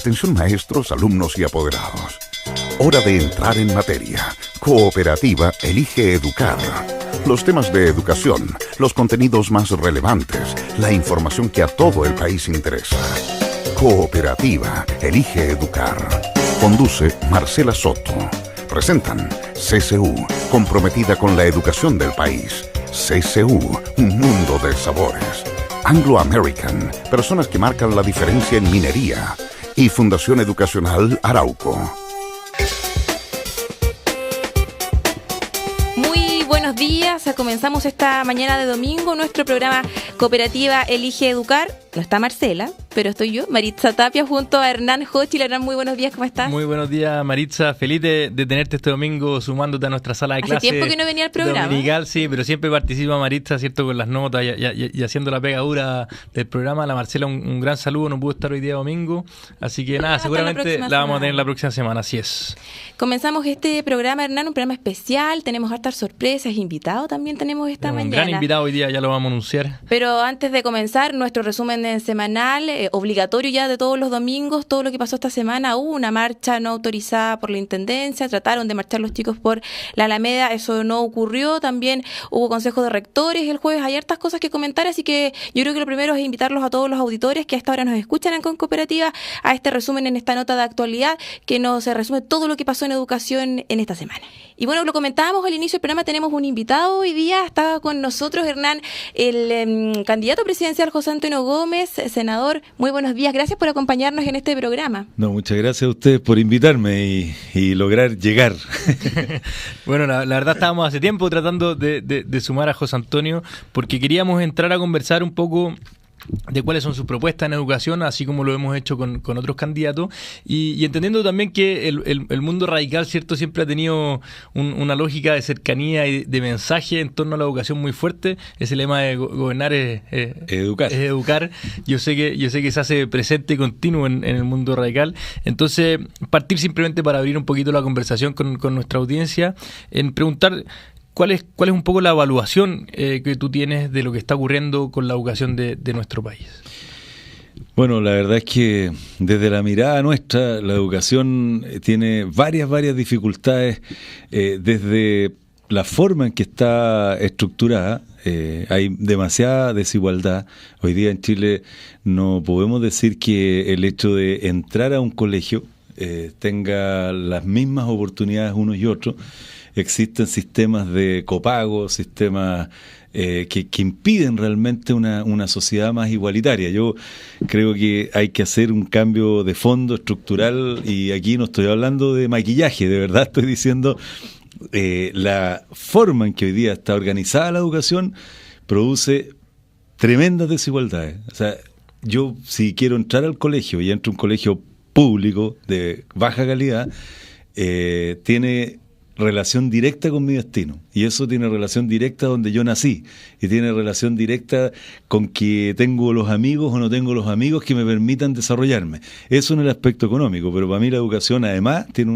Atención maestros, alumnos y apoderados. Hora de entrar en materia. Cooperativa elige educar. Los temas de educación, los contenidos más relevantes, la información que a todo el país interesa. Cooperativa elige educar. Conduce Marcela Soto. Presentan CCU, comprometida con la educación del país. CCU, un mundo de sabores. Anglo American, personas que marcan la diferencia en minería. Y Fundación Educacional Arauco. Muy buenos días, comenzamos esta mañana de domingo nuestro programa Cooperativa Elige Educar. No está Marcela, pero estoy yo, Maritza Tapia, junto a Hernán Hochil. Hernán, muy buenos días, ¿cómo estás? Muy buenos días, Maritza. Feliz de tenerte este domingo sumándote a nuestra sala de clase. Hace tiempo que no venía al programa. Dominical, sí, pero siempre participa Maritza, ¿cierto? Con las notas y haciendo la pegadura del programa. La Marcela, un gran saludo, no pudo estar hoy día domingo. Así que nada, seguramente la vamos a tener la próxima semana, así es. Comenzamos este programa, Hernán, un programa especial. Tenemos hartas sorpresas, invitados también tenemos esta mañana. Un gran invitado hoy día, ya lo vamos a anunciar. Pero antes de comenzar, nuestro resumen semanal, obligatorio ya de todos los domingos, todo lo que pasó esta semana. Hubo una marcha no autorizada por la Intendencia, trataron de marchar los chicos por la Alameda, eso no ocurrió. También hubo consejo de rectores el jueves, hay hartas cosas que comentar, así que yo creo que lo primero es invitarlos a todos los auditores que a esta hora nos escuchan en Cooperativa a este resumen en esta nota de actualidad que nos resume todo lo que pasó en educación en esta semana. Y bueno, lo comentábamos al inicio del programa, tenemos un invitado hoy día, está con nosotros Hernán, el candidato presidencial José Antonio Gómez, senador. Muy buenos días, gracias por acompañarnos en este programa. No, muchas gracias a ustedes por invitarme y lograr llegar. Bueno, la verdad estábamos hace tiempo tratando de sumar a José Antonio porque queríamos entrar a conversar un poco de cuáles son sus propuestas en educación, así como lo hemos hecho con otros candidatos, y entendiendo también que el mundo radical, ¿cierto?, siempre ha tenido una lógica de cercanía y de mensaje en torno a la educación muy fuerte. Ese lema de gobernar es educar. Yo sé que se hace presente y continuo en el mundo radical. Entonces, partir simplemente para abrir un poquito la conversación con nuestra audiencia, en preguntar ¿cuál es un poco la evaluación que tú tienes de lo que está ocurriendo con la educación de nuestro país? Bueno, la verdad es que desde la mirada nuestra, la educación tiene varias dificultades, desde la forma en que está estructurada. Hay demasiada desigualdad. Hoy día en Chile no podemos decir que el hecho de entrar a un colegio tenga las mismas oportunidades unos y otros. Existen sistemas de copago, sistemas que impiden realmente una sociedad más igualitaria. Yo creo que hay que hacer un cambio de fondo estructural, y aquí no estoy hablando de maquillaje, de verdad estoy diciendo la forma en que hoy día está organizada la educación produce tremendas desigualdades. O sea, yo si quiero entrar al colegio y entro a un colegio público de baja calidad, tiene relación directa con mi destino, y eso tiene relación directa donde yo nací, y tiene relación directa con que tengo los amigos o no tengo los amigos que me permitan desarrollarme. Eso en el aspecto económico, pero para mí la educación además tiene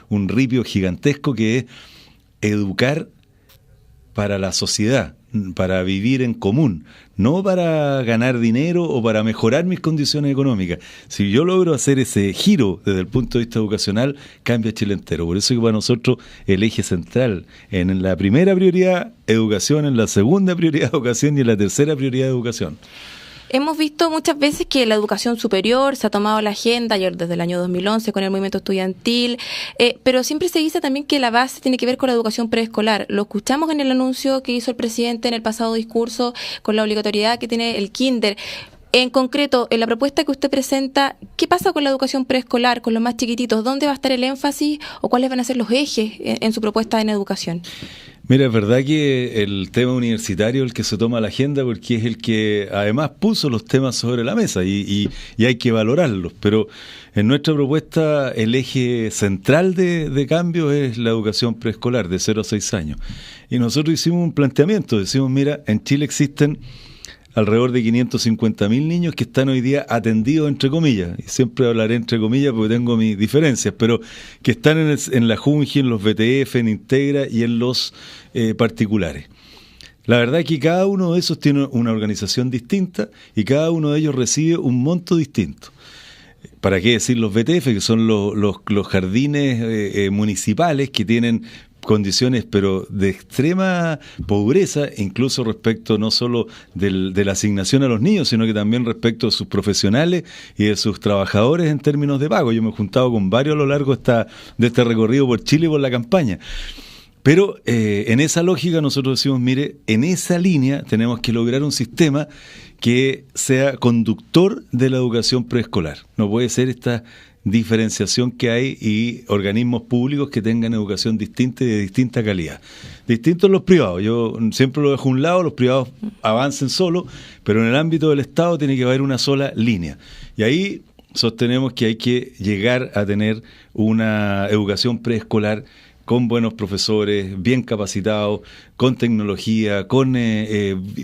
un ripio gigantesco que es educar para la sociedad, para vivir en común, no para ganar dinero o para mejorar mis condiciones económicas. Si yo logro hacer ese giro desde el punto de vista educacional, cambia Chile entero. Por eso es que para nosotros el eje central, en la primera prioridad, educación, en la segunda prioridad, educación, y en la tercera prioridad, educación. Hemos visto muchas veces que la educación superior se ha tomado la agenda desde el año 2011 con el movimiento estudiantil, pero siempre se dice también que la base tiene que ver con la educación preescolar. Lo escuchamos en el anuncio que hizo el presidente en el pasado discurso con la obligatoriedad que tiene el kinder. En concreto, en la propuesta que usted presenta, ¿qué pasa con la educación preescolar, con los más chiquititos? ¿Dónde va a estar el énfasis o cuáles van a ser los ejes en su propuesta en educación? Mira, es verdad que el tema universitario es el que se toma la agenda porque es el que además puso los temas sobre la mesa y hay que valorarlos, pero en nuestra propuesta el eje central de cambio es la educación preescolar de 0 a 6 años. Y nosotros hicimos un planteamiento, decimos, mira, en Chile existen alrededor de 550.000 niños que están hoy día atendidos, entre comillas, y siempre hablaré entre comillas porque tengo mis diferencias, pero que están en la Junji, en los BTF, en Integra y en los particulares. La verdad es que cada uno de esos tiene una organización distinta y cada uno de ellos recibe un monto distinto. ¿para qué decir los BTF, que son los jardines municipales que tienen condiciones pero de extrema pobreza, incluso respecto no solo de la asignación a los niños, sino que también respecto de sus profesionales y de sus trabajadores en términos de pago? Yo me he juntado con varios a lo largo de este recorrido por Chile y por la campaña. Pero en esa lógica nosotros decimos, mire, en esa línea tenemos que lograr un sistema que sea conductor de la educación preescolar. No puede ser esta diferenciación que hay y organismos públicos que tengan educación distinta y de distinta calidad. Distintos los privados. Yo siempre lo dejo a un lado, los privados avancen solos, pero en el ámbito del Estado tiene que haber una sola línea. Y ahí sostenemos que hay que llegar a tener una educación preescolar con buenos profesores, bien capacitados, con tecnología, con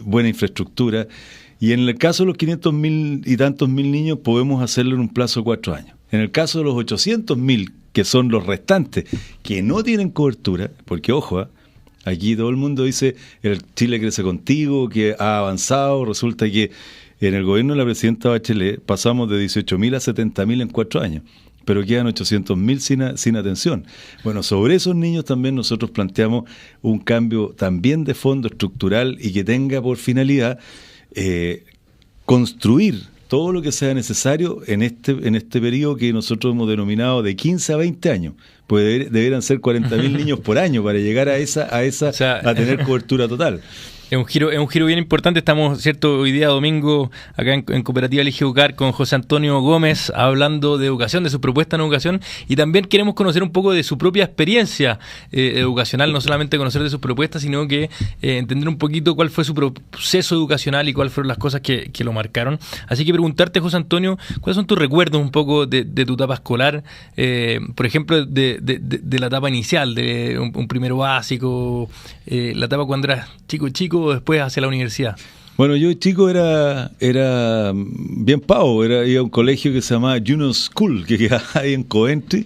buena infraestructura. Y en el caso de los 500.000 y tantos mil niños podemos hacerlo en un plazo de 4 años. En el caso de los 800.000, que son los restantes, que no tienen cobertura, porque ojo, aquí todo el mundo dice, el Chile crece contigo, que ha avanzado, resulta que en el gobierno de la presidenta Bachelet pasamos de 18.000 a 70.000 en 4 años, pero quedan 800.000 sin atención. Bueno, sobre esos niños también nosotros planteamos un cambio también de fondo estructural y que tenga por finalidad construir todo lo que sea necesario en este periodo que nosotros hemos denominado de 15 a 20 años. Pues deberán ser 40.000 niños por año para llegar a tener cobertura total. Es un giro bien importante. Estamos, ¿cierto?, hoy día domingo acá en Cooperativa Elige Educar con José Antonio Gómez hablando de educación, de su propuesta en educación, y también queremos conocer un poco de su propia experiencia educacional, no solamente conocer de sus propuestas, sino que entender un poquito cuál fue su proceso educacional y cuáles fueron las cosas que lo marcaron. Así que preguntarte, José Antonio, ¿cuáles son tus recuerdos un poco de tu etapa escolar? Por ejemplo, de la etapa inicial, de un primero básico, la etapa cuando eras chico, después hacia la universidad. Bueno, yo chico era bien pavo, iba a un colegio que se llamaba Juno School, que quedaba ahí en Coventry.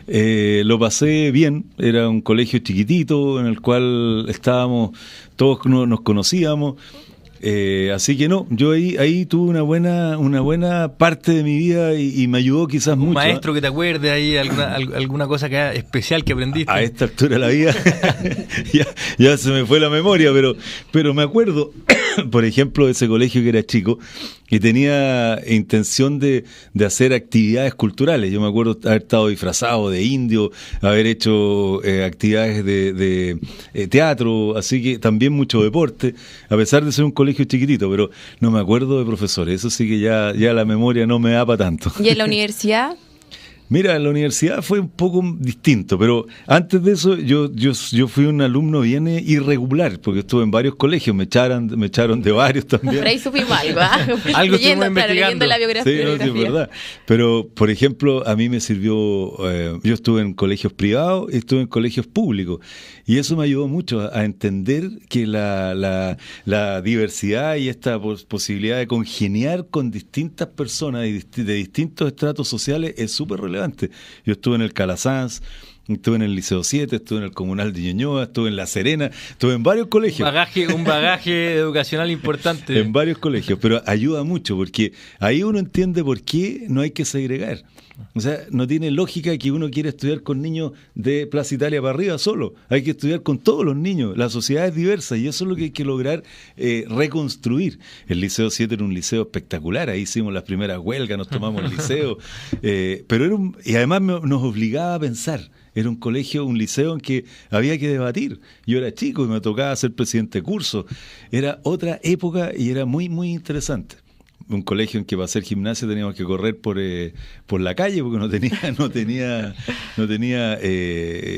Lo pasé bien, era un colegio chiquitito en el cual todos nos conocíamos. Así que no, yo ahí tuve una buena parte de mi vida y me ayudó quizás mucho. ¿Un maestro que te acuerde ahí, alguna cosa especial que aprendiste? A esta altura de la vida ya se me fue la memoria, pero me acuerdo, por ejemplo, de ese colegio que era chico y tenía intención de hacer actividades culturales. Yo me acuerdo haber estado disfrazado de indio, haber hecho actividades de teatro, así que también mucho deporte, a pesar de ser un colegio chiquitito, pero no me acuerdo de profesores. Eso sí que ya la memoria no me da para tanto. ¿Y en la universidad? Mira, en la universidad fue un poco distinto, pero antes de eso yo fui un alumno bien irregular, porque estuve en varios colegios, me echaron de varios también. Por ahí supimos algo, algo leyendo la biografía. Sí, no, sí, es verdad. Pero, por ejemplo, a mí me sirvió, yo estuve en colegios privados y estuve en colegios públicos, y eso me ayudó mucho a entender que la diversidad y esta posibilidad de congeniar con distintas personas de distintos estratos sociales es súper relevante. Yo estuve en el Calasanz, estuve en el Liceo 7, estuve en el Comunal de Ñuñoa, estuve en La Serena, estuve en varios colegios. Un bagaje educacional importante. En varios colegios, pero ayuda mucho porque ahí uno entiende por qué no hay que segregar. O sea, no tiene lógica que uno quiera estudiar con niños de Plaza Italia para arriba solo. Hay que estudiar con todos los niños. La sociedad es diversa y eso es lo que hay que lograr reconstruir. El Liceo 7 era un liceo espectacular. Ahí hicimos las primeras huelgas, nos tomamos el liceo. Pero y además nos obligaba a pensar. Era un colegio, un liceo en que había que debatir. Yo era chico y me tocaba ser presidente de curso. Era otra época y era muy, muy interesante. Un colegio en que para hacer gimnasia teníamos que correr por la calle porque no tenía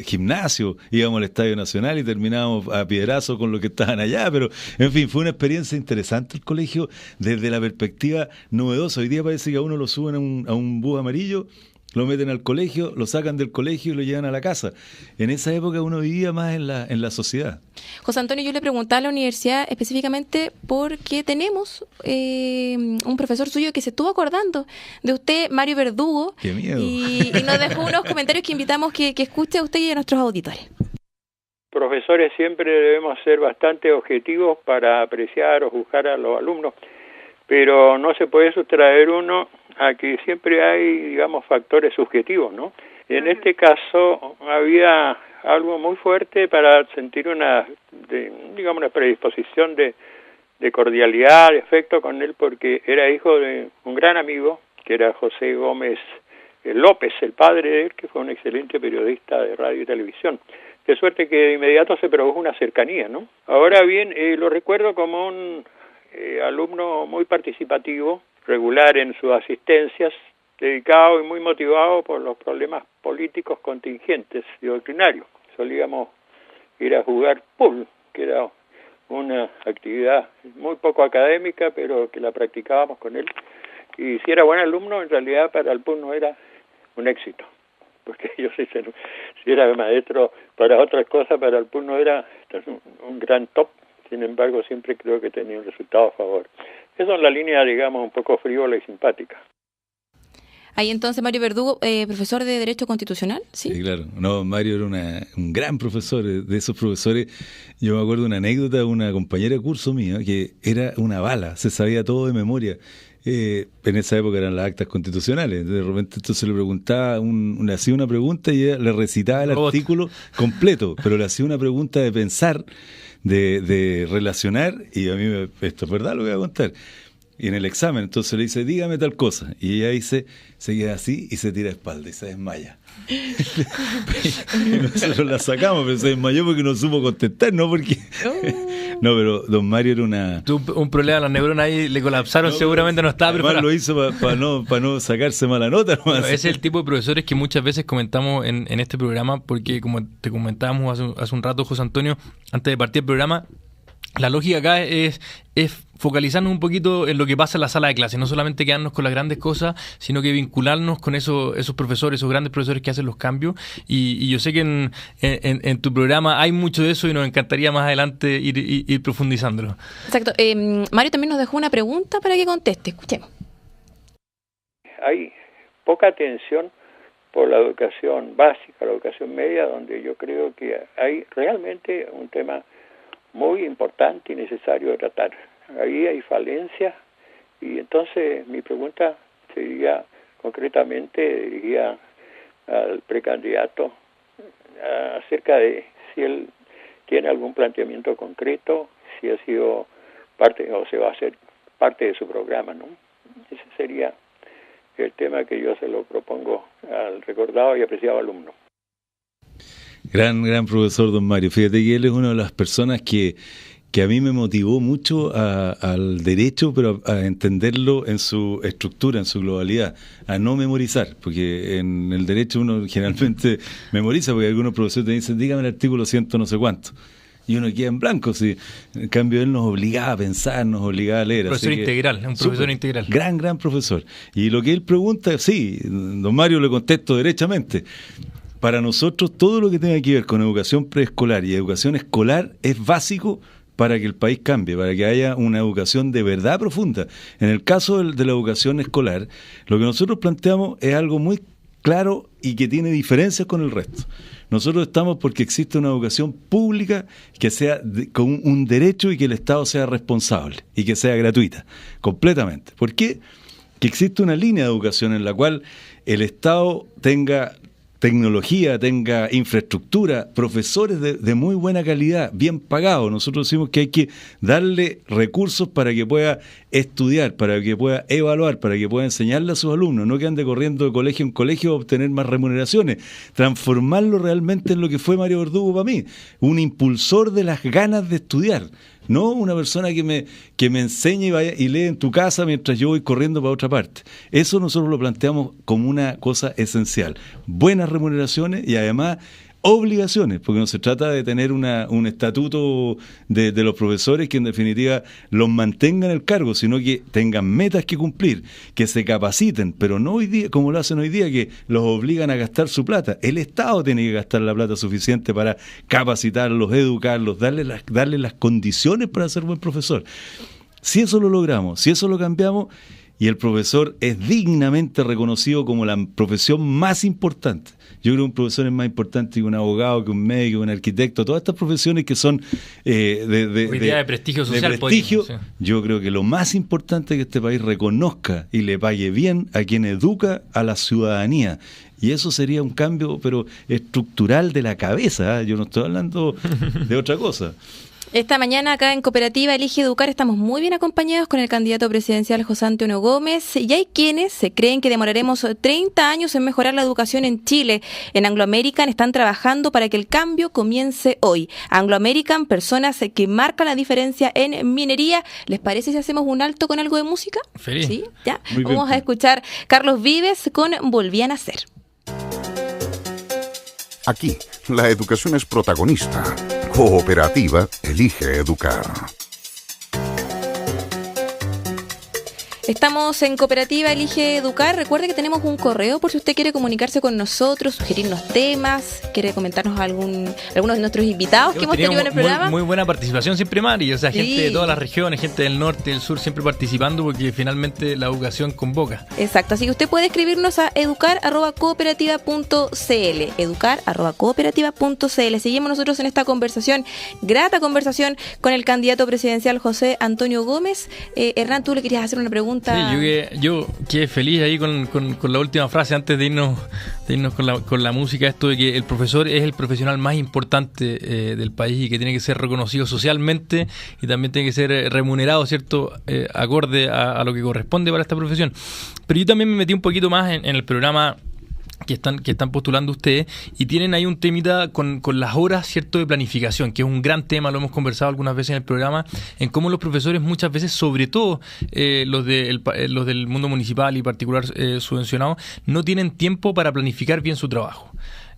gimnasio. Íbamos al Estadio Nacional y terminábamos a piedrazo con los que estaban allá, pero en fin, fue una experiencia interesante el colegio desde la perspectiva novedosa. Hoy día parece que a uno lo suben a un bus amarillo, lo meten al colegio, lo sacan del colegio y lo llevan a la casa. En esa época uno vivía más en la sociedad. José Antonio, yo le preguntaba a la universidad específicamente porque tenemos un profesor suyo que se estuvo acordando de usted, Mario Verdugo. ¡Qué miedo! Y nos dejó unos comentarios que invitamos que escuche a usted y a nuestros auditores. Profesores siempre debemos ser bastante objetivos para apreciar o juzgar a los alumnos, pero no se puede sustraer uno a que siempre hay, digamos, factores subjetivos, ¿no? En este caso había algo muy fuerte para sentir una predisposición de cordialidad, de afecto con él, porque era hijo de un gran amigo, que era José Gómez López, el padre de él, que fue un excelente periodista de radio y televisión. De suerte que de inmediato se produjo una cercanía, ¿no? Ahora bien, lo recuerdo como un alumno muy participativo, regular en sus asistencias, dedicado y muy motivado por los problemas políticos contingentes y doctrinarios. Solíamos ir a jugar pool, que era una actividad muy poco académica, pero que la practicábamos con él. Y si era buen alumno, en realidad para el pool no era un éxito, porque yo si era maestro para otras cosas, para el pool no era un gran top. Sin embargo, siempre creo que tenía un resultado a favor. Esa es la línea, digamos, un poco frívola y simpática. Ahí entonces Mario Verdugo, profesor de Derecho Constitucional, ¿sí? Sí, claro. No, Mario era un gran profesor. De esos profesores, yo me acuerdo una anécdota de una compañera de curso mía que era una bala, se sabía todo de memoria. En esa época eran las actas constitucionales. De repente entonces le preguntaba, le hacía una pregunta y ella le recitaba el artículo completo, pero le hacía una pregunta de pensar, de relacionar, y a mí, esto es verdad, lo voy a contar. Y en el examen, entonces le dice, dígame tal cosa. Y ella se queda así y se tira de espalda y se desmaya. Y nosotros la sacamos, pero se desmayó porque no supo contestar, no porque... No, pero don Mario era un problema, las neuronas ahí le colapsaron, seguramente no estaba preparado. Lo hizo para no sacarse mala nota. Bueno, ese es el tipo de profesores que muchas veces comentamos en este programa, porque como te comentábamos hace un rato, José Antonio, antes de partir el programa, la lógica acá es focalizarnos un poquito en lo que pasa en la sala de clase, no solamente quedarnos con las grandes cosas, sino que vincularnos con esos profesores, esos grandes profesores que hacen los cambios. Y yo sé que en tu programa hay mucho de eso y nos encantaría más adelante ir profundizándolo. Exacto. Mario también nos dejó una pregunta para que conteste. Escuchemos. Hay poca atención por la educación básica, la educación media, donde yo creo que hay realmente un tema muy importante y necesario de tratar. Ahí hay falencias y entonces mi pregunta sería concretamente dirigida al precandidato acerca de si él tiene algún planteamiento concreto, si ha sido parte o se va a hacer parte de su programa, ¿no? Ese sería el tema que yo se lo propongo al recordado y apreciado alumno. Gran profesor don Mario. Fíjate que él es una de las personas que a mí me motivó mucho al derecho, pero a entenderlo en su estructura, en su globalidad, a no memorizar, porque en el derecho uno generalmente memoriza, porque algunos profesores te dicen, dígame el artículo 100 no sé cuánto, y uno queda en blanco. ¿Sí? En cambio él nos obligaba a pensar, nos obligaba a leer. Profesor integral, un profesor integral. Gran profesor. Y lo que él pregunta, sí, don Mario le contesto derechamente. Para nosotros todo lo que tenga que ver con educación preescolar y educación escolar es básico para que el país cambie, para que haya una educación de verdad profunda. En el caso de la educación escolar, lo que nosotros planteamos es algo muy claro y que tiene diferencias con el resto. Nosotros estamos porque existe una educación pública que sea con un derecho y que el Estado sea responsable y que sea gratuita, completamente. ¿Por qué? Que existe una línea de educación en la cual el Estado tenga tecnología, tenga infraestructura, profesores de muy buena calidad, bien pagados. Nosotros decimos que hay que darle recursos para que pueda estudiar, para que pueda evaluar, para que pueda enseñarle a sus alumnos, no que ande corriendo de colegio en colegio a obtener más remuneraciones, transformarlo realmente en lo que fue Mario Verdugo para mí, un impulsor de las ganas de estudiar. No una persona que me enseñe y vaya y lee en tu casa mientras yo voy corriendo para otra parte. Eso nosotros lo planteamos como una cosa esencial. Buenas remuneraciones y además obligaciones, porque no se trata de tener un estatuto de los profesores que en definitiva los mantengan en el cargo, sino que tengan metas que cumplir, que se capaciten, pero no hoy día, como lo hacen hoy día, que los obligan a gastar su plata. El Estado tiene que gastar la plata suficiente para capacitarlos, educarlos, darle las condiciones para ser buen profesor. Si eso lo logramos, si eso lo cambiamos, y el profesor es dignamente reconocido como la profesión más importante. Yo creo que un profesor es más importante que un abogado, que un médico, que un arquitecto, todas estas profesiones que son de prestigio social. De prestigio, sí. Yo creo que lo más importante es que este país reconozca y le pague bien a quien educa a la ciudadanía. Y eso sería un cambio, pero estructural de la cabeza, ¿eh? Yo no estoy hablando de otra cosa. Esta mañana acá en Cooperativa Elige Educar estamos muy bien acompañados con el candidato presidencial José Antonio Gómez, y hay quienes se creen que demoraremos 30 años en mejorar la educación en Chile. En Anglo American están trabajando para que el cambio comience hoy. Anglo American, personas que marcan la diferencia en minería. ¿Les parece si hacemos un alto con algo de música? Feliz. Sí, ya. Muy bien. Vamos a escuchar Carlos Vives con Volví a nacer. Aquí, la educación es protagonista. Cooperativa Elige Educar. Estamos en Cooperativa Elige Educar. Recuerde que tenemos un correo por si usted quiere comunicarse con nosotros, sugerirnos temas, quiere comentarnos algunos de nuestros invitados que hemos tenido en el programa. Muy buena participación siempre, Mari. O sea, Sí. gente de todas las regiones, gente del norte, del sur, siempre participando porque finalmente la educación convoca. Exacto, así que usted puede escribirnos a educar@cooperativa.cl, educar@cooperativa.cl. Seguimos nosotros en esta conversación, grata conversación con el candidato presidencial José Antonio Gómez. Hernán, tú le querías hacer una pregunta. Sí, yo quedé feliz ahí con la última frase antes de irnos con la música, esto de que el profesor es el profesional más importante del país y que tiene que ser reconocido socialmente y también tiene que ser remunerado, ¿cierto? Acorde a lo que corresponde para esta profesión. Pero yo también me metí un poquito más en el programa que están postulando ustedes y tienen ahí un temita con las horas, ¿cierto?, de planificación, que es un gran tema, lo hemos conversado algunas veces en el programa, en cómo los profesores muchas veces, sobre todo los del mundo municipal y particular subvencionado, no tienen tiempo para planificar bien su trabajo.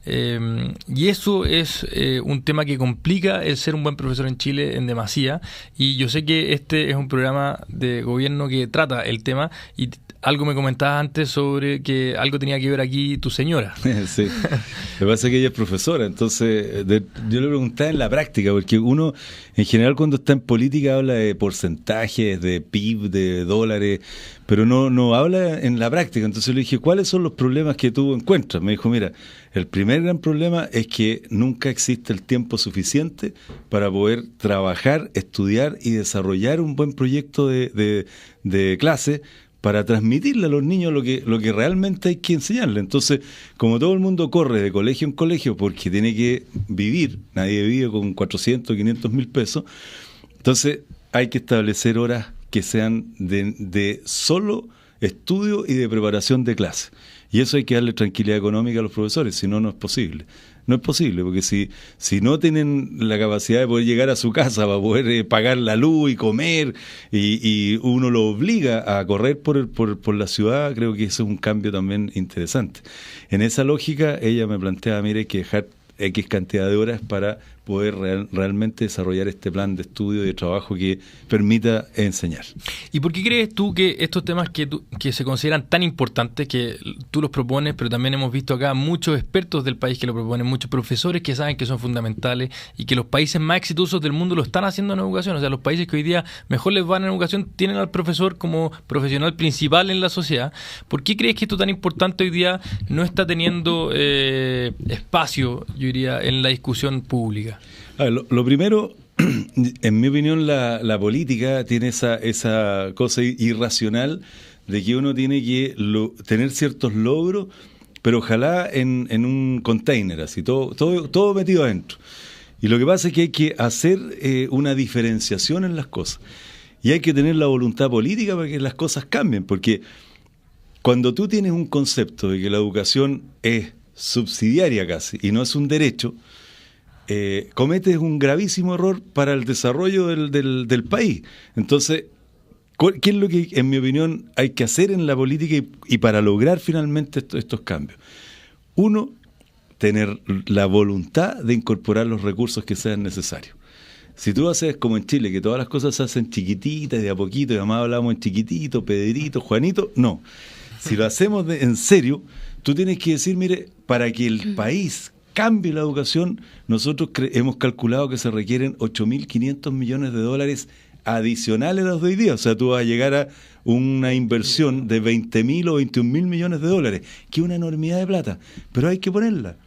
Y eso es un tema que complica el ser un buen profesor en Chile en demasía, y yo sé que este es un programa de gobierno que trata el tema, y algo me comentabas antes sobre que algo tenía que ver aquí tu señora. Sí, lo que pasa es que ella es profesora, entonces yo le preguntaba en la práctica, porque uno en general cuando está en política habla de porcentajes, de PIB, de dólares, pero no habla en la práctica. Entonces le dije, ¿cuáles son los problemas que tú encuentras? Me dijo, mira, el primer gran problema es que nunca existe el tiempo suficiente para poder trabajar, estudiar y desarrollar un buen proyecto de clase para transmitirle a los niños lo que realmente hay que enseñarle. Entonces, como todo el mundo corre de colegio en colegio porque tiene que vivir, nadie vive con 400, 500 mil pesos, entonces hay que establecer horas que sean de solo estudio y de preparación de clase. Y eso hay que darle tranquilidad económica a los profesores, si no, no es posible. No es posible, porque si no tienen la capacidad de poder llegar a su casa para poder pagar la luz y comer, y uno lo obliga a correr por la ciudad, creo que eso es un cambio también interesante. En esa lógica, ella me plantea, mire, hay que dejar X cantidad de horas para poder realmente desarrollar este plan de estudio y de trabajo que permita enseñar. ¿Y por qué crees tú que estos temas que se consideran tan importantes, que tú los propones, pero también hemos visto acá muchos expertos del país que lo proponen, muchos profesores que saben que son fundamentales y que los países más exitosos del mundo lo están haciendo en educación? O sea, los países que hoy día mejor les van en educación tienen al profesor como profesional principal en la sociedad. ¿Por qué crees que esto tan importante hoy día no está teniendo espacio, yo diría, en la discusión pública? A ver, lo primero, en mi opinión, la política tiene esa cosa irracional de que uno tiene que tener ciertos logros, pero ojalá en un container, así, todo metido adentro. Y lo que pasa es que hay que hacer una diferenciación en las cosas. Y hay que tener la voluntad política para que las cosas cambien, porque cuando tú tienes un concepto de que la educación es subsidiaria casi y no es un derecho, cometes un gravísimo error para el desarrollo del país. Entonces, ¿qué es lo que, en mi opinión, hay que hacer en la política y para lograr finalmente estos cambios? Uno, tener la voluntad de incorporar los recursos que sean necesarios. Si tú haces como en Chile, que todas las cosas se hacen chiquititas, de a poquito, y además hablamos en chiquitito, Pedrito, Juanito, no. Si lo hacemos en serio, tú tienes que decir, mire, para que el país cambie la educación, nosotros hemos calculado que se requieren $8.500 millones adicionales a los de hoy día. O sea, tú vas a llegar a una inversión de 20.000 o 21.000 millones de dólares, que es una enormidad de plata, pero hay que ponerla.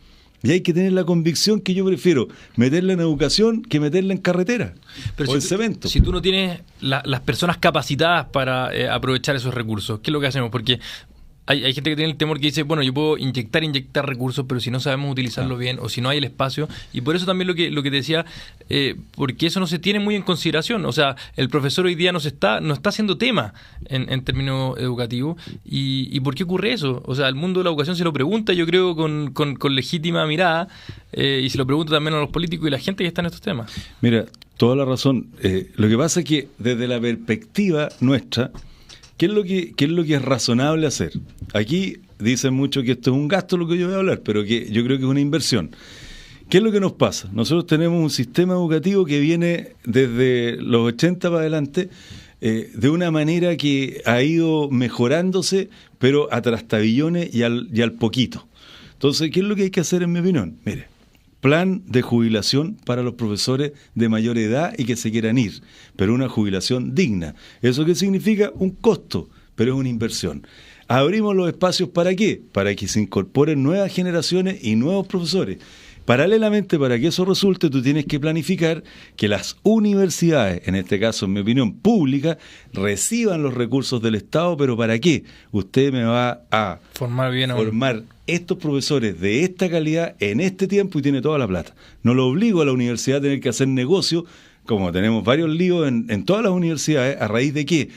Y hay que tener la convicción que yo prefiero meterla en educación que meterla en carretera o en cemento. Si tú no tienes las personas capacitadas para aprovechar esos recursos, ¿qué es lo que hacemos? Porque hay gente que tiene el temor que dice, bueno, yo puedo inyectar recursos, pero si no sabemos utilizarlo bien o si no hay el espacio, y por eso también lo que te decía, porque eso no se tiene muy en consideración. O sea, el profesor hoy día no está haciendo tema en términos educativos. ¿Y por qué ocurre eso? O sea, el mundo de la educación se lo pregunta, yo creo, con legítima mirada, y se lo pregunta también a los políticos y la gente que está en estos temas. Mira, toda la razón. Lo que pasa es que desde la perspectiva nuestra, ¿qué es lo que es razonable hacer? Aquí dicen mucho que esto es un gasto, lo que yo voy a hablar, pero que yo creo que es una inversión. ¿Qué es lo que nos pasa? Nosotros tenemos un sistema educativo que viene desde los 80 para adelante, de una manera que ha ido mejorándose, pero a trastabillones y al poquito. Entonces, ¿qué es lo que hay que hacer, en mi opinión? Mire, plan de jubilación para los profesores de mayor edad y que se quieran ir, pero una jubilación digna. ¿Eso qué significa? Un costo, pero es una inversión. Abrimos los espacios ¿para qué? Para que se incorporen nuevas generaciones y nuevos profesores. Paralelamente, para que eso resulte, tú tienes que planificar que las universidades, en este caso, en mi opinión, públicas, reciban los recursos del Estado, pero ¿para qué? Usted me va a formar estos profesores de esta calidad en este tiempo y tiene toda la plata. No lo obligo a la universidad a tener que hacer negocio, como tenemos varios líos en todas las universidades, ¿a raíz de qué?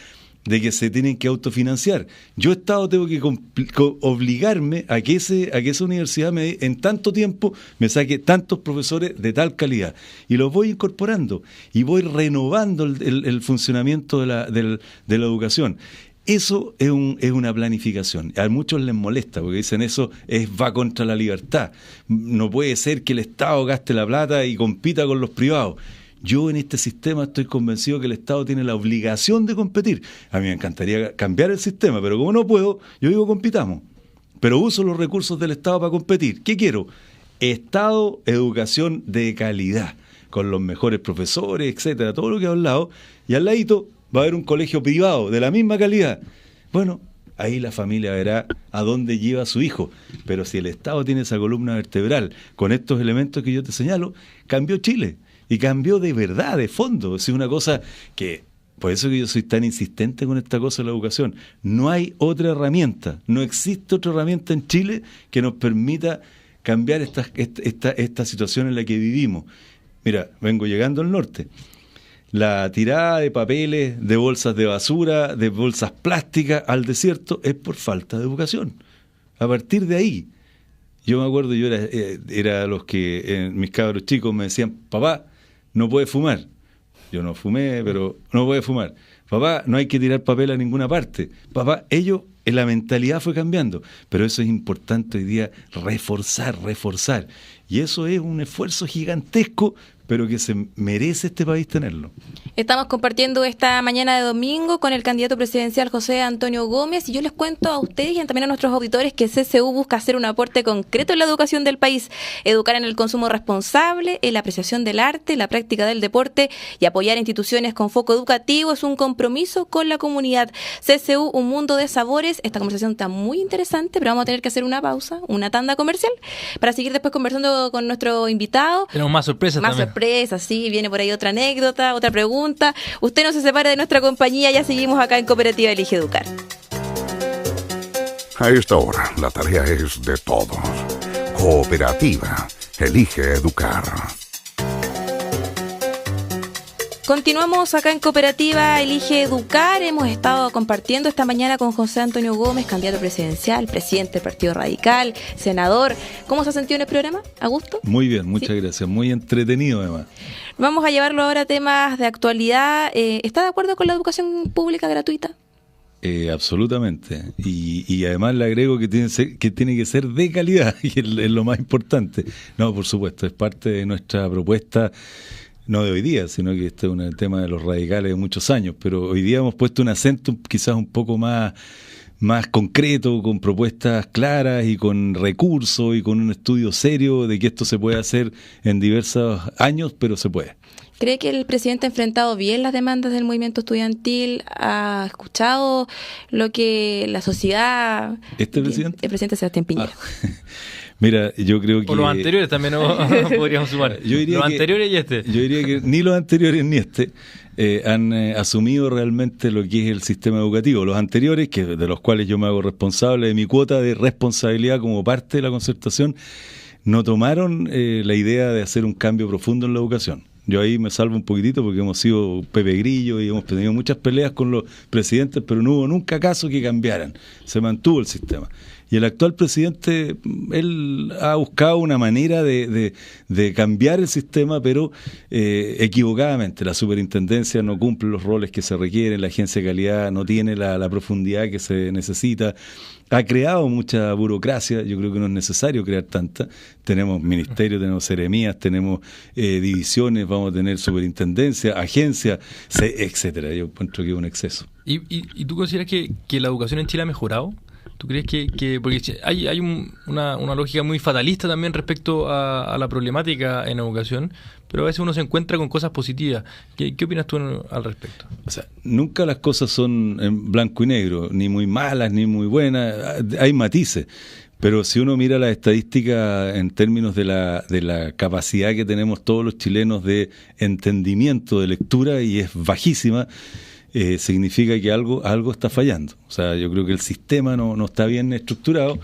De que se tienen que autofinanciar. Yo, Estado, tengo que obligarme a que esa universidad en tanto tiempo me saque tantos profesores de tal calidad. Y los voy incorporando y voy renovando el funcionamiento de la educación. Eso es una planificación. A muchos les molesta porque dicen eso va contra la libertad. No puede ser que el Estado gaste la plata y compita con los privados. Yo en este sistema estoy convencido que el Estado tiene la obligación de competir. A mí me encantaría cambiar el sistema, pero como no puedo, yo digo compitamos. Pero uso los recursos del Estado para competir. ¿Qué quiero? Estado, educación de calidad, con los mejores profesores, etcétera, todo lo que he hablado. Y al ladito va a haber un colegio privado de la misma calidad. Bueno, ahí la familia verá a dónde lleva a su hijo. Pero si el Estado tiene esa columna vertebral con estos elementos que yo te señalo, cambió Chile. Y cambió de verdad, de fondo. Es una cosa que, por eso que yo soy tan insistente con esta cosa de la educación. No hay otra herramienta, no existe otra herramienta en Chile que nos permita cambiar esta situación en la que vivimos. Mira, vengo llegando al norte. La tirada de papeles, de bolsas de basura, de bolsas plásticas al desierto es por falta de educación. A partir de ahí, yo me acuerdo, yo era los que mis cabros chicos me decían, papá, no puedes fumar. Yo no fumé, pero no puedes fumar. Papá, no hay que tirar papel a ninguna parte. Papá, la mentalidad fue cambiando. Pero eso es importante hoy día, reforzar. Y eso es un esfuerzo gigantesco, pero que se merece este país tenerlo. Estamos compartiendo esta mañana de domingo con el candidato presidencial José Antonio Gómez, y yo les cuento a ustedes y también a nuestros auditores que CCU busca hacer un aporte concreto en la educación del país, educar en el consumo responsable, en la apreciación del arte, la práctica del deporte y apoyar instituciones con foco educativo. Es un compromiso con la comunidad. CCU, un mundo de sabores. Esta conversación está muy interesante, pero vamos a tener que hacer una pausa, una tanda comercial, para seguir después conversando con nuestro invitado. Tenemos más sorpresas también. Sí, viene por ahí otra anécdota, otra pregunta. Usted no se separe de nuestra compañía, ya seguimos acá en Cooperativa Elige Educar. A esta hora, la tarea es de todos. Cooperativa Elige Educar. Continuamos acá en Cooperativa Elige Educar. Hemos estado compartiendo esta mañana con José Antonio Gómez, candidato presidencial, presidente del Partido Radical, senador. ¿Cómo se ha sentido en el programa? ¿A gusto? Muy bien, muchas gracias. Muy entretenido, además. Vamos a llevarlo ahora a temas de actualidad. ¿Está de acuerdo con la educación pública gratuita? Absolutamente. Y además le agrego que tiene que ser de calidad, y es lo más importante. No, por supuesto, es parte de nuestra propuesta. No de hoy día, sino que este es un tema de los radicales de muchos años, pero hoy día hemos puesto un acento quizás un poco más más concreto, con propuestas claras y con recursos y con un estudio serio de que esto se puede hacer en diversos años, pero se puede. ¿Cree que el presidente ha enfrentado bien las demandas del movimiento estudiantil? ¿Ha escuchado lo que la sociedad... ¿Este presidente? El presidente Sebastián Piñera. Mira, yo creo que... O los anteriores también podríamos sumar. Anteriores y este. Yo diría que ni los anteriores ni este han asumido realmente lo que es el sistema educativo. Los anteriores, de los cuales yo me hago responsable de mi cuota de responsabilidad como parte de la concertación, no tomaron la idea de hacer un cambio profundo en la educación. Yo ahí me salvo un poquitito porque hemos sido Pepe Grillo y hemos tenido muchas peleas con los presidentes, pero no hubo nunca caso que cambiaran. Se mantuvo el sistema. Y el actual presidente, él ha buscado una manera de cambiar el sistema, pero equivocadamente. La superintendencia no cumple los roles que se requieren, la agencia de calidad no tiene la profundidad que se necesita. Ha creado mucha burocracia, yo creo que no es necesario crear tanta. Tenemos ministerios, tenemos seremías, tenemos divisiones, vamos a tener superintendencia, agencia, etcétera. Yo encuentro que es un exceso. ¿Y tú consideras que la educación en Chile ha mejorado? ¿Tú crees que porque hay una lógica muy fatalista también respecto a la problemática en educación, pero a veces uno se encuentra con cosas positivas? ¿Qué opinas tú al respecto? O sea, nunca las cosas son en blanco y negro, ni muy malas, ni muy buenas, hay matices. Pero si uno mira las estadísticas en términos de la capacidad que tenemos todos los chilenos de entendimiento, de lectura, y es bajísima, significa que algo está fallando. O sea, yo creo que el sistema no está bien estructurado.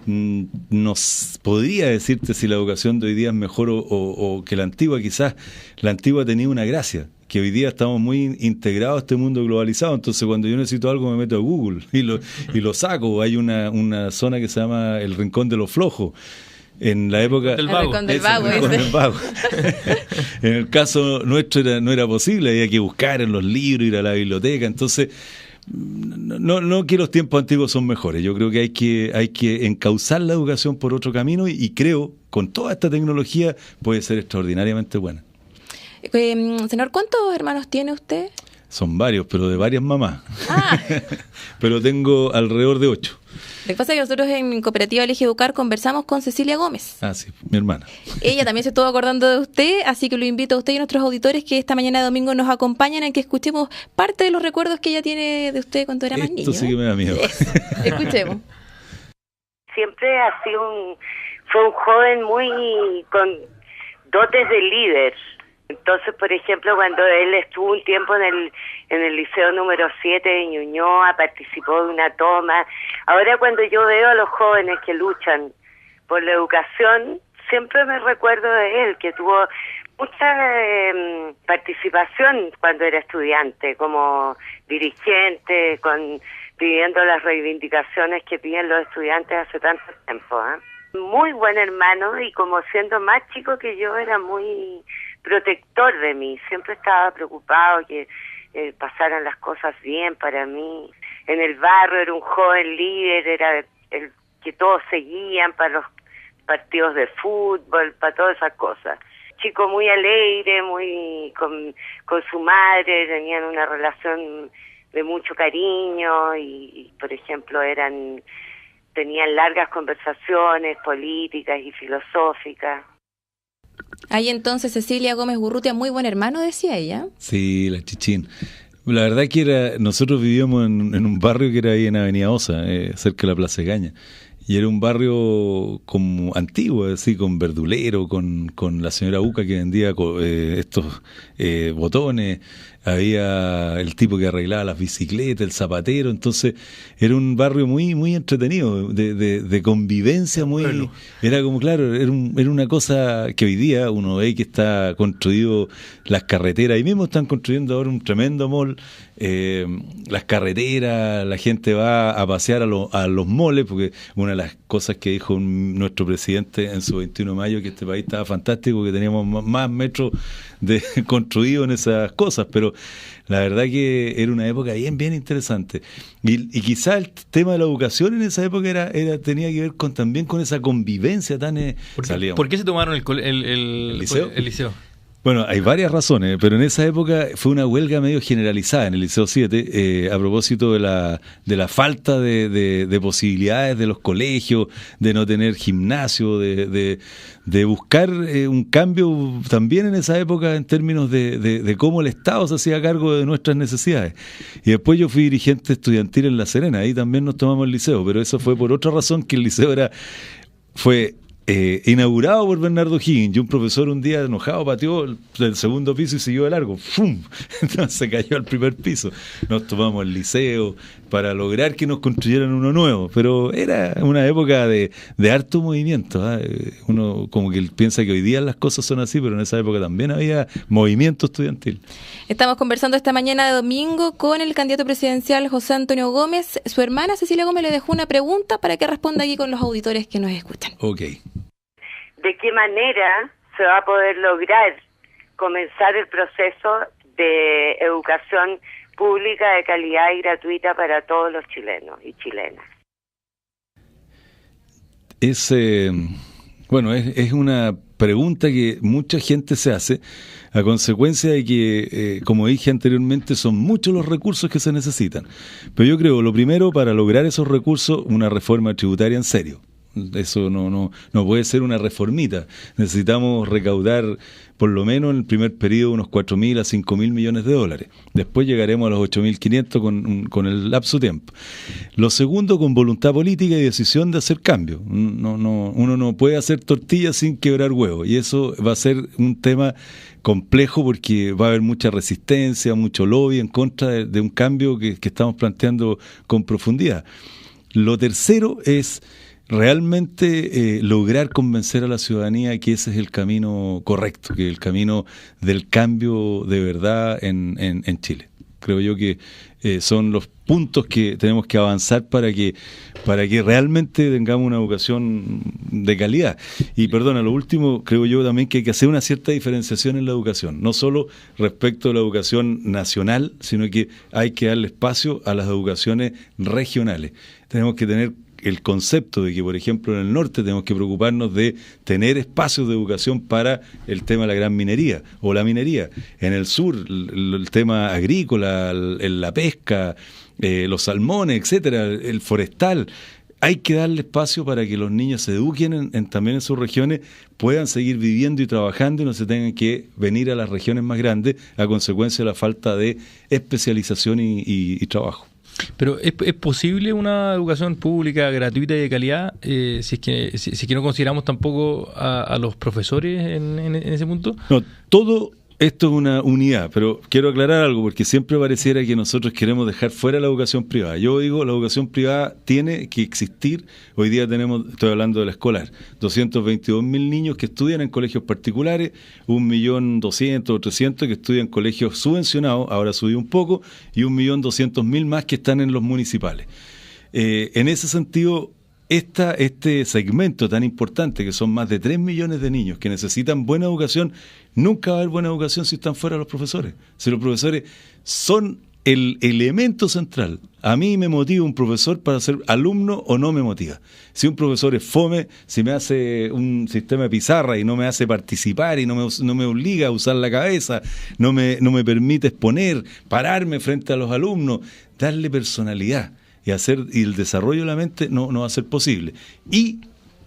No podría decirte si la educación de hoy día es mejor o que la antigua. Quizás la antigua tenía una gracia, que hoy día estamos muy integrados a este mundo globalizado. Entonces cuando yo necesito algo me meto a Google y lo saco. Hay una zona que se llama el Rincón de los Flojos. En la época del vago. El Rincón del Vago. En el caso nuestro no era posible, había que buscar en los libros, ir a la biblioteca. Entonces, no que los tiempos antiguos son mejores. Yo creo que hay que encauzar la educación por otro camino y creo, con toda esta tecnología, puede ser extraordinariamente buena. Senador, ¿cuántos hermanos tiene usted? Son varios, pero de varias mamás. Pero tengo alrededor de 8. Lo que pasa es que nosotros en Cooperativa Elige Educar conversamos con Cecilia Gómez. Ah, sí, mi hermana. Ella también se estuvo acordando de usted, así que lo invito a usted y a nuestros auditores que esta mañana de domingo nos acompañen en que escuchemos parte de los recuerdos que ella tiene de usted cuando era más niño. Esto sí que me da miedo. Escuchemos. Siempre fue un joven muy con dotes de líder. Entonces, por ejemplo, cuando él estuvo un tiempo en el liceo número 7 de Ñuñoa, participó de una toma. Ahora cuando yo veo a los jóvenes que luchan por la educación, siempre me recuerdo de él, que tuvo mucha participación cuando era estudiante, como dirigente, pidiendo las reivindicaciones que piden los estudiantes hace tanto tiempo. Muy buen hermano, y como siendo más chico que yo era muy protector de mí, siempre estaba preocupado que pasaran las cosas bien para mí. En el barrio era un joven líder, era el que todos seguían para los partidos de fútbol, para todas esas cosas. Chico muy alegre, muy con su madre, tenían una relación de mucho cariño y por ejemplo tenían largas conversaciones políticas y filosóficas. Ahí entonces Cecilia Gómez Gurrutia, muy buen hermano, decía ella. Sí, la Chichín. La verdad que nosotros vivíamos en un barrio que era ahí en Avenida Osa, cerca de la Plaza Egaña. Y era un barrio como antiguo, así, con verdulero, con la señora Uca que vendía estos botones, había el tipo que arreglaba las bicicletas, el zapatero. Entonces era un barrio muy muy entretenido, de convivencia, muy bueno. Era como, claro, era una cosa que hoy día uno ve que está construido las carreteras, ahí mismo están construyendo ahora un tremendo mall, las carreteras, la gente va a pasear a los moles, porque una de las cosas que dijo nuestro presidente en su 21 de mayo, que este país estaba fantástico, que teníamos más metros construidos en esas cosas, pero la verdad que era una época bien interesante. Y quizá el tema de la educación en esa época tenía que ver también con esa convivencia tan... ¿Por qué se tomaron el liceo? El liceo. Bueno, hay varias razones, pero en esa época fue una huelga medio generalizada en el Liceo 7, a propósito de la falta de posibilidades de los colegios, de no tener gimnasio, de buscar un cambio también en esa época en términos de cómo el Estado se hacía cargo de nuestras necesidades. Y después yo fui dirigente estudiantil en La Serena, ahí también nos tomamos el liceo, pero eso fue por otra razón, que el liceo fue inaugurado por Bernardo Higgins, y un profesor un día enojado pateó del segundo piso y siguió de largo. ¡Fum! Entonces se cayó al primer piso. Nos tomamos el liceo para lograr que nos construyeran uno nuevo, pero era una época de harto movimiento, ¿eh? Uno como que piensa que hoy día las cosas son así, pero en esa época también había movimiento estudiantil. Estamos conversando esta mañana de domingo con el candidato presidencial José Antonio Gómez. Su hermana Cecilia Gómez le dejó una pregunta para que responda aquí con los auditores que nos escuchan. Ok. ¿De qué manera se va a poder lograr comenzar el proceso de educación pública de calidad y gratuita para todos los chilenos y chilenas? Es una pregunta que mucha gente se hace a consecuencia de que, como dije anteriormente, son muchos los recursos que se necesitan. Pero yo creo, lo primero, para lograr esos recursos, una reforma tributaria en serio. Eso no puede ser una reformita. Necesitamos recaudar por lo menos en el primer periodo unos 4.000 a 5.000 millones de dólares. Después llegaremos a los 8.500 con el lapso de tiempo. Lo segundo, con voluntad política y decisión de hacer cambios. Uno no puede hacer tortillas sin quebrar huevos, y eso va a ser un tema complejo porque va a haber mucha resistencia, mucho lobby en contra de un cambio que estamos planteando con profundidad. Lo tercero es realmente lograr convencer a la ciudadanía que ese es el camino correcto, que es el camino del cambio de verdad en Chile. Creo yo que son los puntos que tenemos que avanzar para que realmente tengamos una educación de calidad. Y perdona, lo último, creo yo también que hay que hacer una cierta diferenciación en la educación, no solo respecto a la educación nacional, sino que hay que darle espacio a las educaciones regionales. Tenemos que tener el concepto de que, por ejemplo, en el norte tenemos que preocuparnos de tener espacios de educación para el tema de la gran minería o la minería. En el sur, el tema agrícola, la pesca, los salmones, etcétera, el forestal. Hay que darle espacio para que los niños se eduquen también en sus regiones, puedan seguir viviendo y trabajando y no se tengan que venir a las regiones más grandes a consecuencia de la falta de especialización y trabajo. Pero ¿es posible una educación pública gratuita y de calidad si es que no consideramos tampoco a los profesores en ese punto? No, todo esto es una unidad, pero quiero aclarar algo porque siempre pareciera que nosotros queremos dejar fuera la educación privada. Yo digo, la educación privada tiene que existir. Hoy día estoy hablando de la escolar, 222.000 niños que estudian en colegios particulares, 1.200.000 o 300.000 que estudian en colegios subvencionados, ahora subió un poco, y 1.200.000 más que están en los municipales. En ese sentido, este segmento tan importante, que son más de 3 millones de niños que necesitan buena educación, nunca va a haber buena educación si están fuera los profesores. Si los profesores son el elemento central. A mí me motiva un profesor para ser alumno o no me motiva. Si un profesor es fome, si me hace un sistema de pizarra y no me hace participar y no me obliga a usar la cabeza, no me permite exponer, pararme frente a los alumnos, darle personalidad y el desarrollo de la mente no va a ser posible. Y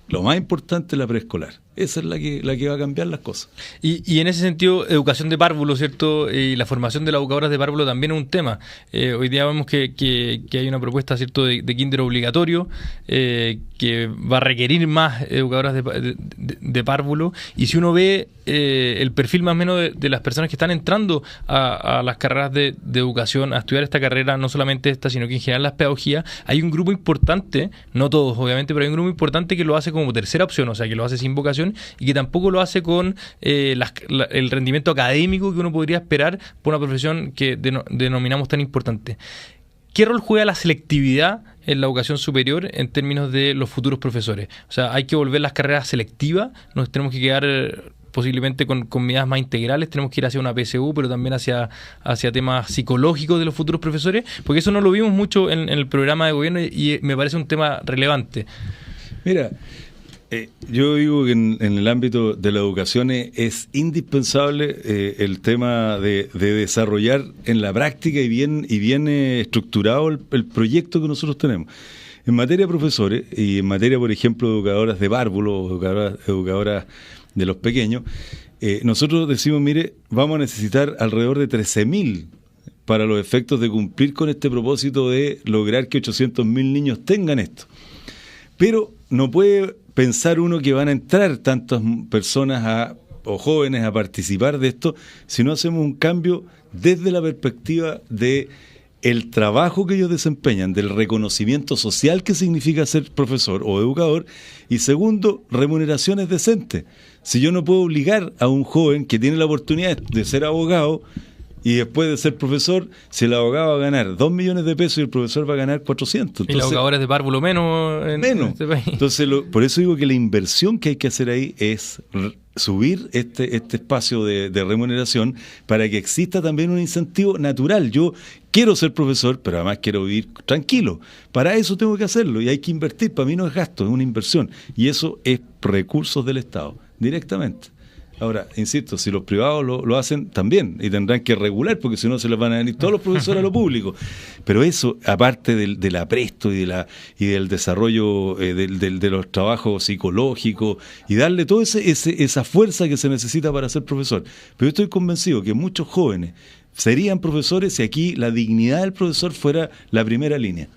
lo más importante es la preescolar. Esa es la que va a cambiar las cosas. Y en ese sentido, educación de párvulo, ¿cierto? Y la formación de las educadoras de párvulo también es un tema. Hoy día vemos que hay una propuesta, ¿cierto?, de kinder obligatorio que va a requerir más educadoras de párvulo. Y si uno ve el perfil más o menos de las personas que están entrando a las carreras de educación, a estudiar esta carrera, no solamente esta, sino que en general las pedagogías, hay un grupo importante, no todos obviamente, pero hay un grupo importante que lo hace como tercera opción, o sea, que lo hace sin vocación y que tampoco lo hace con el rendimiento académico que uno podría esperar por una profesión que denominamos tan importante. ¿Qué rol juega la selectividad en la educación superior en términos de los futuros profesores? O sea, hay que volver las carreras selectivas, nos tenemos que quedar posiblemente con medidas más integrales, tenemos que ir hacia una PSU, pero también hacia temas psicológicos de los futuros profesores, porque eso no lo vimos mucho en el programa de gobierno y me parece un tema relevante. Mira, Yo digo que en el ámbito de la educación es indispensable el tema de desarrollar en la práctica y bien estructurado el proyecto que nosotros tenemos. En materia de profesores y en materia, por ejemplo, de educadoras de párvulos, educadoras de los pequeños, nosotros decimos, mire, vamos a necesitar alrededor de 13.000 para los efectos de cumplir con este propósito de lograr que 800.000 niños tengan esto. Pero no puede pensar uno que van a entrar tantas personas o jóvenes a participar de esto si no hacemos un cambio desde la perspectiva de el trabajo que ellos desempeñan, del reconocimiento social que significa ser profesor o educador, y segundo, remuneraciones decentes. Si yo no puedo obligar a un joven que tiene la oportunidad de ser abogado y después de ser profesor, si el abogado va a ganar 2 millones de pesos y el profesor va a ganar 400. Entonces, y el abogado es de párvulo menos en este país. Entonces, por eso digo que la inversión que hay que hacer ahí es subir este espacio de remuneración para que exista también un incentivo natural. Yo quiero ser profesor, pero además quiero vivir tranquilo. Para eso tengo que hacerlo y hay que invertir. Para mí no es gasto, es una inversión. Y eso es recursos del Estado, directamente. Ahora, insisto, si los privados lo hacen también y tendrán que regular porque si no se les van a venir todos los profesores a lo público. Pero eso, aparte del apresto y del desarrollo de los trabajos psicológicos y darle toda esa fuerza que se necesita para ser profesor. Pero yo estoy convencido que muchos jóvenes serían profesores si aquí la dignidad del profesor fuera la primera línea.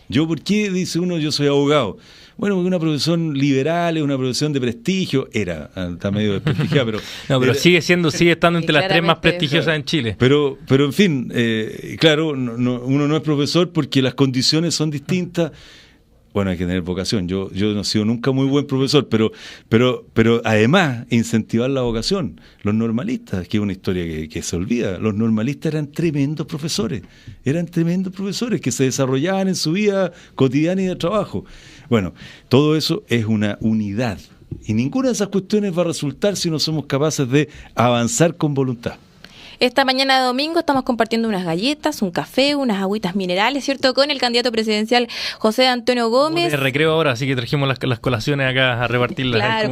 ¿Por qué dice uno yo soy abogado? Bueno, porque una profesión liberal, es una profesión de prestigio, está medio desprestigiada, pero... No, pero sigue estando entre las 3 más prestigiosas en Chile. Pero en fin, claro, uno no es profesor porque las condiciones son distintas. Bueno, hay que tener vocación. Yo no he sido nunca muy buen profesor, pero además incentivar la vocación. Los normalistas, que es una historia que se olvida, los normalistas eran tremendos profesores que se desarrollaban en su vida cotidiana y de trabajo. Bueno, todo eso es una unidad y ninguna de esas cuestiones va a resultar si no somos capaces de avanzar con voluntad. Esta mañana de domingo estamos compartiendo unas galletas, un café, unas agüitas minerales, ¿cierto? Con el candidato presidencial José Antonio Gómez. De recreo ahora, así que trajimos las colaciones acá a repartirlas. Claro,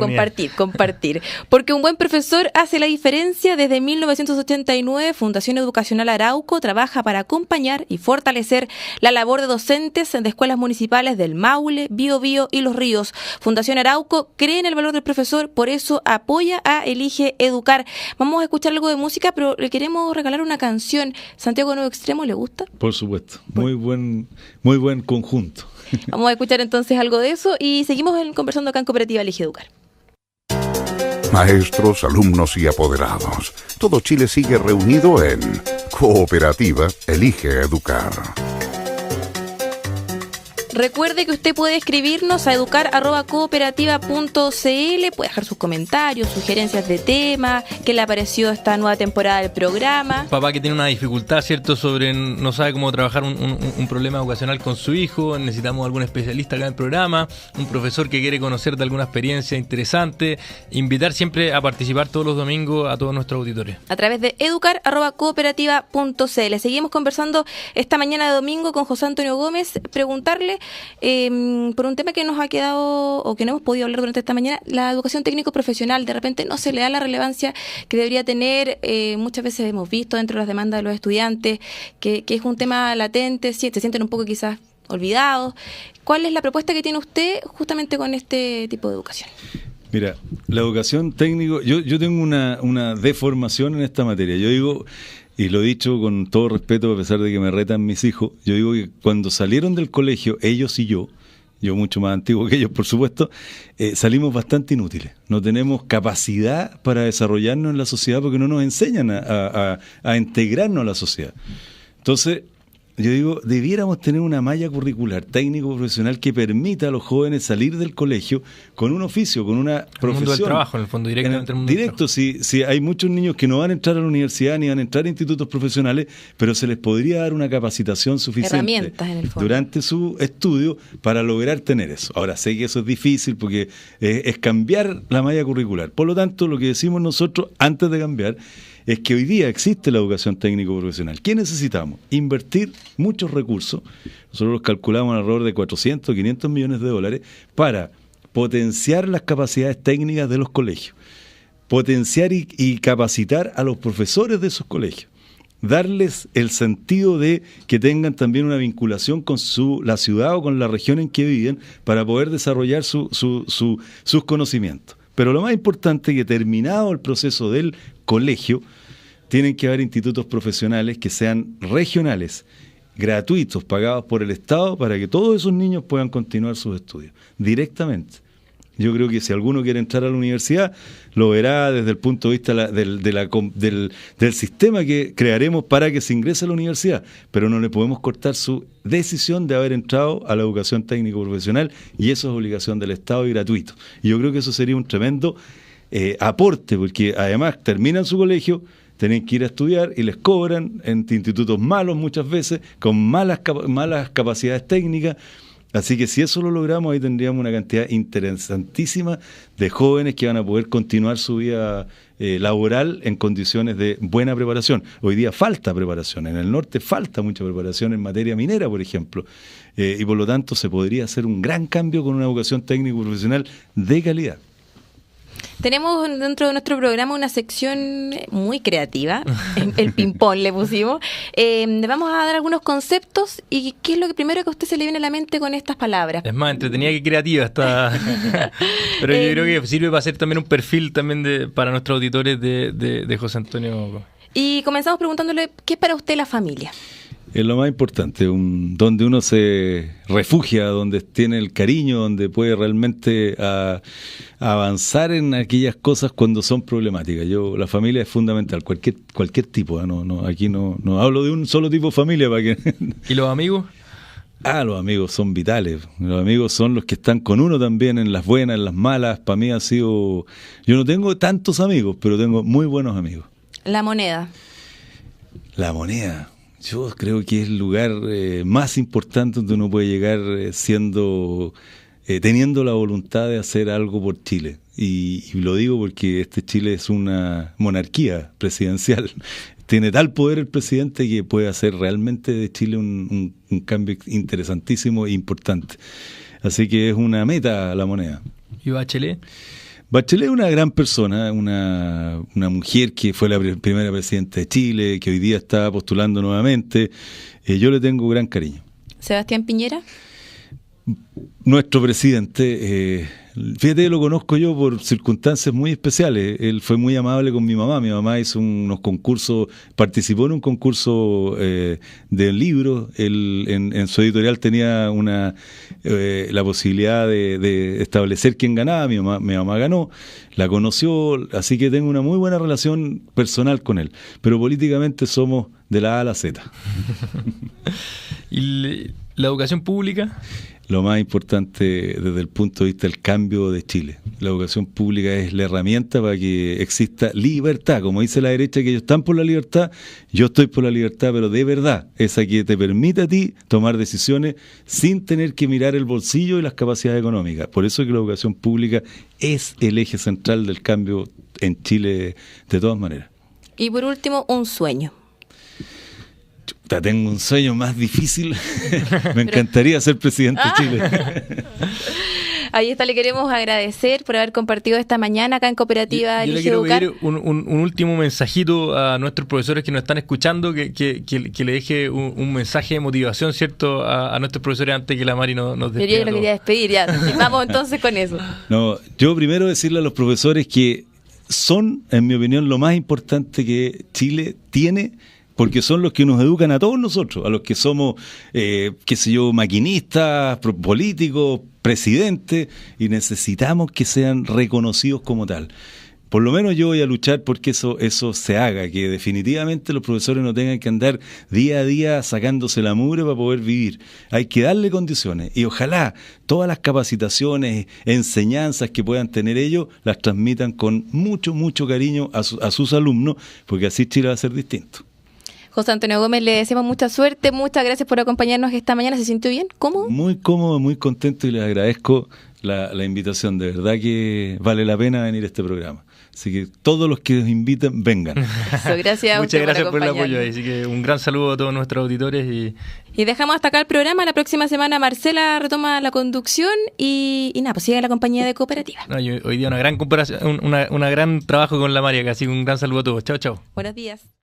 compartir. Porque un buen profesor hace la diferencia. Desde 1989, Fundación Educacional Arauco trabaja para acompañar y fortalecer la labor de docentes de escuelas municipales del Maule, Biobío y Los Ríos. Fundación Arauco cree en el valor del profesor, por eso apoya a Elige Educar. Vamos a escuchar algo de música, pero le queremos regalar una canción. ¿Santiago Nuevo Extremo le gusta? Por supuesto, muy buen conjunto. Vamos a escuchar entonces algo de eso y seguimos conversando acá en Cooperativa Elige Educar. Maestros, alumnos y apoderados, todo Chile sigue reunido en Cooperativa Elige Educar. Recuerde que usted puede escribirnos a educar@cooperativa.cl, puede dejar sus comentarios, sugerencias de tema, qué le pareció esta nueva temporada del programa. Papá que tiene una dificultad, ¿cierto?, no sabe cómo trabajar un problema educacional con su hijo, necesitamos algún especialista acá en el programa, un profesor que quiere conocer de alguna experiencia interesante, invitar siempre a participar todos los domingos a todos nuestros auditores. A través de educar@cooperativa.cl. Seguimos conversando esta mañana de domingo con José Antonio Gómez, preguntarle por un tema que nos ha quedado o que no hemos podido hablar durante esta mañana, la educación técnico-profesional. De repente no se le da la relevancia que debería tener. Muchas veces hemos visto dentro de las demandas de los estudiantes que es un tema latente, se sienten un poco quizás olvidados. ¿Cuál es la propuesta que tiene usted justamente con este tipo de educación? Mira, la educación técnico, yo tengo una deformación en esta materia. Yo digo, y lo he dicho con todo respeto a pesar de que me retan mis hijos, yo digo que cuando salieron del colegio, ellos y yo mucho más antiguo que ellos por supuesto, salimos bastante inútiles. No tenemos capacidad para desarrollarnos en la sociedad porque no nos enseñan a integrarnos a la sociedad. Entonces, yo digo, debiéramos tener una malla curricular técnico-profesional que permita a los jóvenes salir del colegio con un oficio, con una profesión. El mundo del trabajo, en el fondo, directamente. Directo, si hay muchos niños que no van a entrar a la universidad ni van a entrar a institutos profesionales, pero se les podría dar una capacitación suficiente herramientas, en el fondo, durante su estudio para lograr tener eso. Ahora, sé que eso es difícil porque es cambiar la malla curricular. Por lo tanto, lo que decimos nosotros antes de cambiar es que hoy día existe la educación técnico-profesional. ¿Qué necesitamos? Invertir muchos recursos. Nosotros los calculamos alrededor de 400, 500 millones de dólares para potenciar las capacidades técnicas de los colegios, potenciar y capacitar a los profesores de esos colegios, darles el sentido de que tengan también una vinculación con la ciudad o con la región en que viven para poder desarrollar sus conocimientos. Pero lo más importante es que terminado el proceso del colegio, tienen que haber institutos profesionales que sean regionales, gratuitos, pagados por el Estado, para que todos esos niños puedan continuar sus estudios directamente. Yo creo que si alguno quiere entrar a la universidad, lo verá desde el punto de vista del sistema que crearemos para que se ingrese a la universidad, pero no le podemos cortar su decisión de haber entrado a la educación técnico profesional, y eso es obligación del Estado y gratuito. Y yo creo que eso sería un tremendo aporte, porque además terminan su colegio, tienen que ir a estudiar y les cobran en institutos malos muchas veces, con malas capacidades técnicas. Así que si eso lo logramos, ahí tendríamos una cantidad interesantísima de jóvenes que van a poder continuar su vida laboral en condiciones de buena preparación. Hoy día falta preparación, en el norte falta mucha preparación en materia minera, por ejemplo, y por lo tanto se podría hacer un gran cambio con una educación técnico profesional de calidad. Tenemos dentro de nuestro programa una sección muy creativa, el ping-pong le pusimos. Le vamos a dar algunos conceptos y qué es lo primero que a usted se le viene a la mente con estas palabras. Es más entretenida que creativa está. Pero yo creo que sirve para hacer también un perfil también para nuestros auditores de José Antonio. Y comenzamos preguntándole, ¿qué es para usted la familia? Es lo más importante, donde uno se refugia, donde tiene el cariño, donde puede realmente avanzar en aquellas cosas cuando son problemáticas. La familia es fundamental, cualquier tipo. Aquí no hablo de un solo tipo de familia para que. ¿Y los amigos? Los amigos son vitales. Los amigos son los que están con uno también en las buenas, en las malas. Para mí ha sido. Yo no tengo tantos amigos, pero tengo muy buenos amigos. La moneda. La moneda. Yo creo que es el lugar más importante donde uno puede llegar teniendo la voluntad de hacer algo por Chile. Y lo digo porque Chile es una monarquía presidencial. Tiene tal poder el presidente que puede hacer realmente de Chile un cambio interesantísimo e importante. Así que es una meta la moneda. ¿Y Bachelet? Bachelet es una gran persona, una mujer que fue la primera presidenta de Chile, que hoy día está postulando nuevamente. Yo le tengo gran cariño. ¿Sebastián Piñera? Nuestro presidente, fíjate, lo conozco yo por circunstancias muy especiales. Él fue muy amable con mi mamá. Mi mamá hizo unos concursos, participó en un concurso de libros. Él en su editorial tenía la posibilidad de establecer quién ganaba. Mi mamá ganó, la conoció, así que tengo una muy buena relación personal con él. Pero políticamente somos de la A a la Z. ¿Y la educación pública? Lo más importante desde el punto de vista del cambio de Chile. La educación pública es la herramienta para que exista libertad. Como dice la derecha, que ellos están por la libertad, yo estoy por la libertad, pero de verdad, esa que te permite a ti tomar decisiones sin tener que mirar el bolsillo y las capacidades económicas. Por eso es que la educación pública es el eje central del cambio en Chile de todas maneras. Y por último, un sueño. Tengo un sueño más difícil. Me encantaría ser presidente de Chile. Ahí está, le queremos agradecer por haber compartido esta mañana acá en Cooperativa Yo le quiero pedir un último mensajito a nuestros profesores que nos están escuchando, que le deje un mensaje de motivación, ¿cierto? A nuestros profesores antes que la Mari nos despida. Yo lo quería despedir ya. Vamos entonces con eso. No, yo primero decirle a los profesores que son, en mi opinión, lo más importante que Chile tiene, porque son los que nos educan a todos nosotros, a los que somos, maquinistas, políticos, presidentes, y necesitamos que sean reconocidos como tal. Por lo menos yo voy a luchar porque eso se haga, que definitivamente los profesores no tengan que andar día a día sacándose la mugre para poder vivir. Hay que darle condiciones y ojalá todas las capacitaciones, enseñanzas que puedan tener ellos, las transmitan con mucho, mucho cariño a sus alumnos, porque así Chile va a ser distinto. José Antonio Gómez, le deseamos mucha suerte, muchas gracias por acompañarnos esta mañana. ¿Se sintió bien? ¿Cómodo? Muy cómodo, muy contento, y les agradezco la invitación. De verdad que vale la pena venir a este programa. Así que todos los que nos inviten, vengan. Eso, gracias a Muchas usted gracias por el apoyo. acompañarnos. Así que un gran saludo a todos nuestros auditores. Y dejamos hasta acá el programa. La próxima semana Marcela retoma la conducción y nada, pues sigue la compañía de Cooperativa. Hoy día una gran comparación, una gran trabajo con la María, así que un gran saludo a todos. Chao, chao. Buenos días.